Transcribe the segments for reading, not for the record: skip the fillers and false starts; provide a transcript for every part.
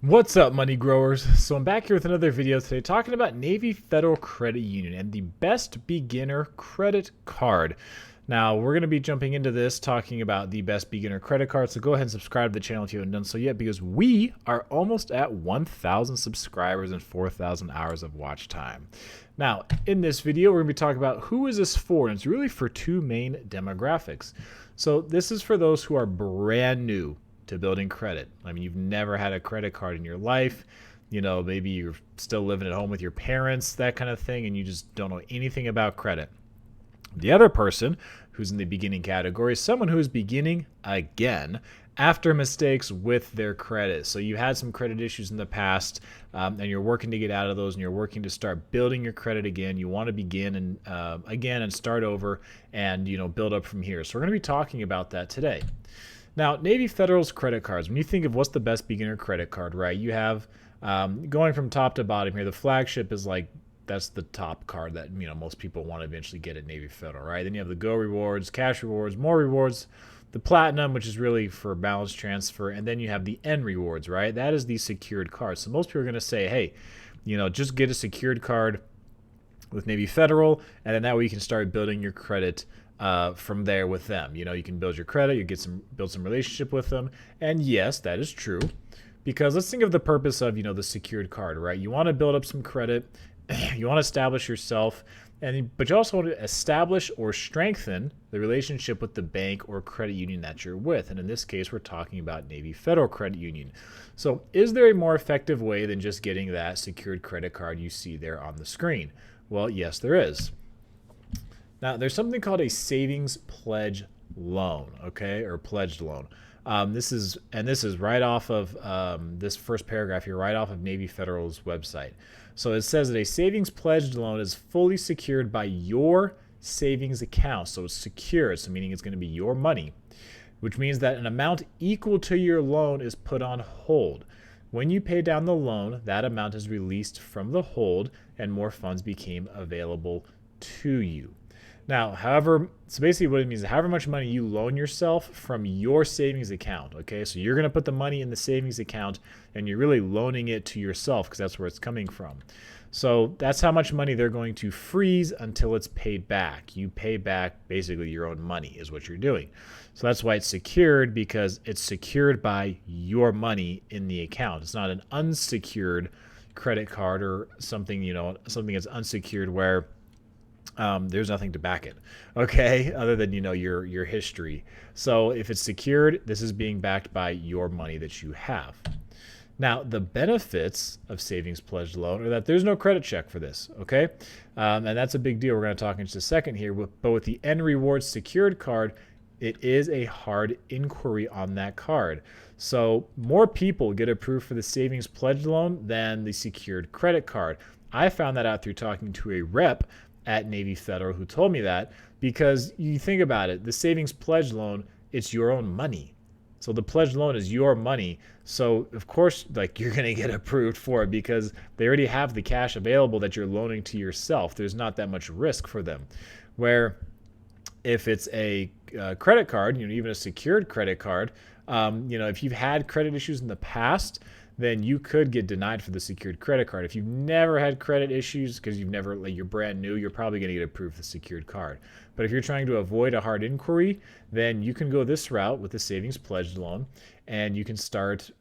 What's up, money growers? So I'm back here with another video today talking about Navy Federal Credit Union and the best beginner credit card. Now, we're going to be jumping into this talking about the best beginner credit card, so go ahead and subscribe to the channel if you haven't done so yet, because we are almost at 1,000 subscribers and 4,000 hours of watch time. Now, in this video, we're going to be talking about who is this for, and it's really for two main demographics. So this is for those who are brand new to building credit. I mean, you've never had a credit card in your life. You know, maybe you're still living at home with your parents, that kind of thing, and you just don't know anything about credit. The other person who's in the beginning category is someone who is beginning again after mistakes with their credit. So you had some credit issues in the past, and you're working to get out of those, and you're working to start building your credit again. You want to begin and again and start over, and build up from here. So we're going to be talking about that today. Now, Navy Federal's credit cards, when you think of what's the best beginner credit card, right, you have going from top to bottom here, the Flagship is like, that's the top card that most people want to eventually get at Navy Federal, right? Then you have the GoRewards, Cash Rewards, More Rewards, the Platinum, which is really for balance transfer, and then you have the nRewards, right? That is the secured card. So most people are going to say, hey, just get a secured card with Navy Federal, and then that way you can start building your credit from there with them. You can build your credit, you build some relationship with them, and yes, that is true. Because let's think of the purpose of the secured card, right? You want to build up some credit, you want to establish yourself, but you also want to establish or strengthen the relationship with the bank or credit union that you're with. And in this case, we're talking about Navy Federal Credit Union. So is there a more effective way than just getting that secured credit card you see there on the screen? Well, yes, there is. Now, there's something called a savings pledge loan, okay, or pledged loan. This is right off of this first paragraph here, right off of Navy Federal's website. So it says that a savings pledged loan is fully secured by your savings account. So it's secured, so meaning it's going to be your money, which means that an amount equal to your loan is put on hold. When you pay down the loan, that amount is released from the hold and more funds became available to you. Now, so basically what it means is however much money you loan yourself from your savings account, okay? So you're going to put the money in the savings account and you're really loaning it to yourself because that's where it's coming from. So that's how much money they're going to freeze until it's paid back. You pay back basically your own money is what you're doing. So that's why it's secured, because it's secured by your money in the account. It's not an unsecured credit card or something, something that's unsecured where there's nothing to back it, okay, other than your history. So if it's secured, this is being backed by your money that you have. Now, the benefits of savings pledged loan are that there's no credit check for this, okay, and that's a big deal. We're going to talk in just a second here. But with the nRewards secured card, it is a hard inquiry on that card. So more people get approved for the savings pledged loan than the secured credit card. I found that out through talking to a rep at Navy Federal who told me that, because you think about it, the savings pledge loan, it's your own money. So the pledge loan is your money. So of course, like, you're going to get approved for it because they already have the cash available that you're loaning to yourself. There's not that much risk for them. Where if it's a credit card, even a secured credit card, if you've had credit issues in the past, then you could get denied for the secured credit card. If you've never had credit issues because you're brand new, you're probably going to get approved for the secured card. But if you're trying to avoid a hard inquiry, then you can go this route with the savings pledged loan, and you can start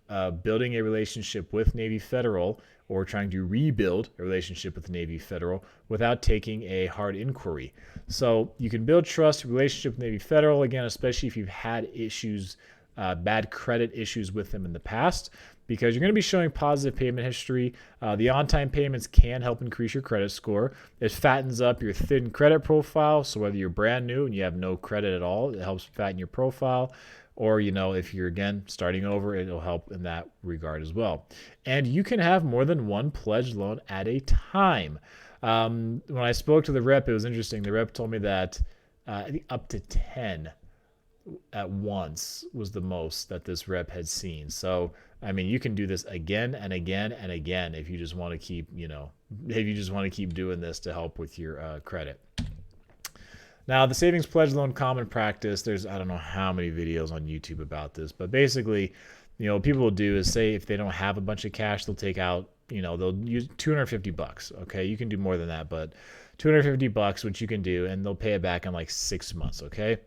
building a relationship with Navy Federal, or trying to rebuild a relationship with Navy Federal without taking a hard inquiry. So you can build trust, relationship with Navy Federal, again, especially if you've had issues, bad credit issues with them in the past, because you're going to be showing positive payment history. The on-time payments can help increase your credit score. It fattens up your thin credit profile. So whether you're brand new and you have no credit at all, it helps fatten your profile. Or, if you're, again, starting over, it'll help in that regard as well. And you can have more than one pledged loan at a time. When I spoke to the rep, it was interesting. The rep told me that I think up to 10 at once was the most that this rep had seen. So, I mean, you can do this again and again and again if you just want to keep, doing this to help with your credit. Now, the savings pledge loan common practice, there's I don't know how many videos on YouTube about this, but basically people will do is say if they don't have a bunch of cash, they'll take out, they'll use $250. Okay, you can do more than that, but $250, which you can do, and they'll pay it back in like 6 months. Okay,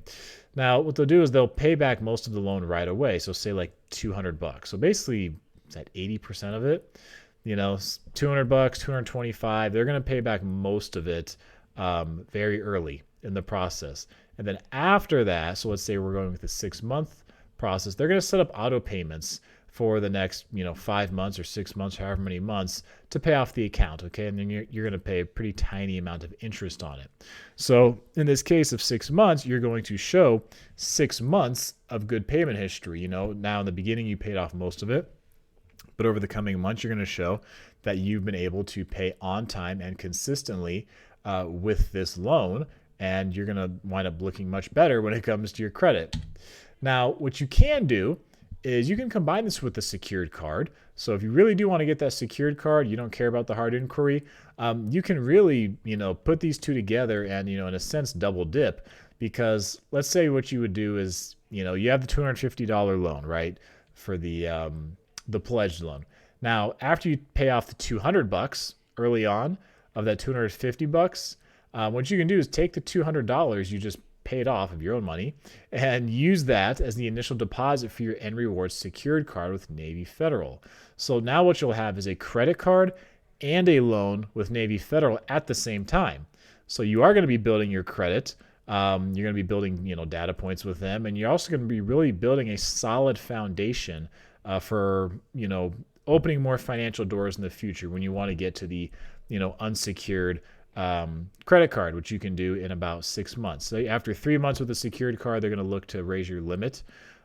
now what they'll do is they'll pay back most of the loan right away. So say like $200. So basically, is that 80% of it? $200, 225. They're going to pay back most of it very early in the process. And then after that, so let's say we're going with the 6-month process, they're going to set up auto payments for the next 5 months or 6 months, however many months, to pay off the account. Okay, and then you're going to pay a pretty tiny amount of interest on it. So in this case of 6 months, you're going to show 6 months of good payment history. Now in the beginning you paid off most of it, but over the coming months you're going to show that you've been able to pay on time and consistently with this loan, and you're going to wind up looking much better when it comes to your credit. Now, what you can do is you can combine this with the secured card. So if you really do want to get that secured card, you don't care about the hard inquiry, you can really, put these two together and, in a sense, double dip. Because let's say what you would do is, you have the $250 loan, right, for the pledged loan. Now, after you pay off the $200 early on of that $250, what you can do is take the $200 you just paid off of your own money and use that as the initial deposit for your nRewards secured card with Navy Federal. So now what you'll have is a credit card and a loan with Navy Federal at the same time. So you are going to be building your credit. You're going to be building, data points with them, and you're also going to be really building a solid foundation for, opening more financial doors in the future when you want to get to the, unsecured credit card, which you can do in about 6 months. So after 3 months with a secured card, they're going to look to raise your limit.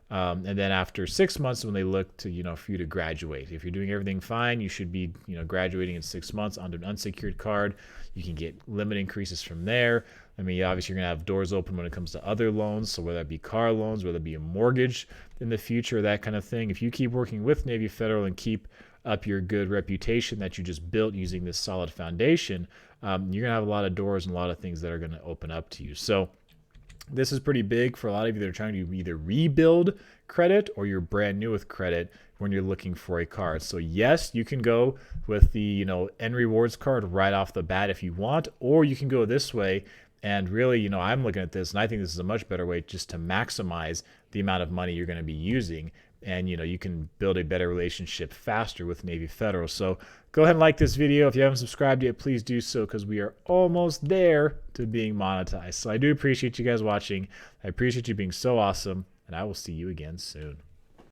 And then after 6 months, when they look to, for you to graduate. If you're doing everything fine, you should be, graduating in 6 months onto an unsecured card. You can get limit increases from there. I mean, obviously, you're going to have doors open when it comes to other loans. So whether that be car loans, whether it be a mortgage in the future, that kind of thing. If you keep working with Navy Federal and keep up your good reputation that you just built using this solid foundation, you're going to have a lot of doors and a lot of things that are going to open up to you. So this is pretty big for a lot of you that are trying to either rebuild credit or you're brand new with credit when you're looking for a card. So yes, you can go with the nRewards card right off the bat if you want, or you can go this way. And really, I'm looking at this and I think this is a much better way just to maximize the amount of money you're going to be using. And, you can build a better relationship faster with Navy Federal. So go ahead and like this video. If you haven't subscribed yet, please do so, because we are almost there to being monetized. So I do appreciate you guys watching. I appreciate you being so awesome, and I will see you again soon.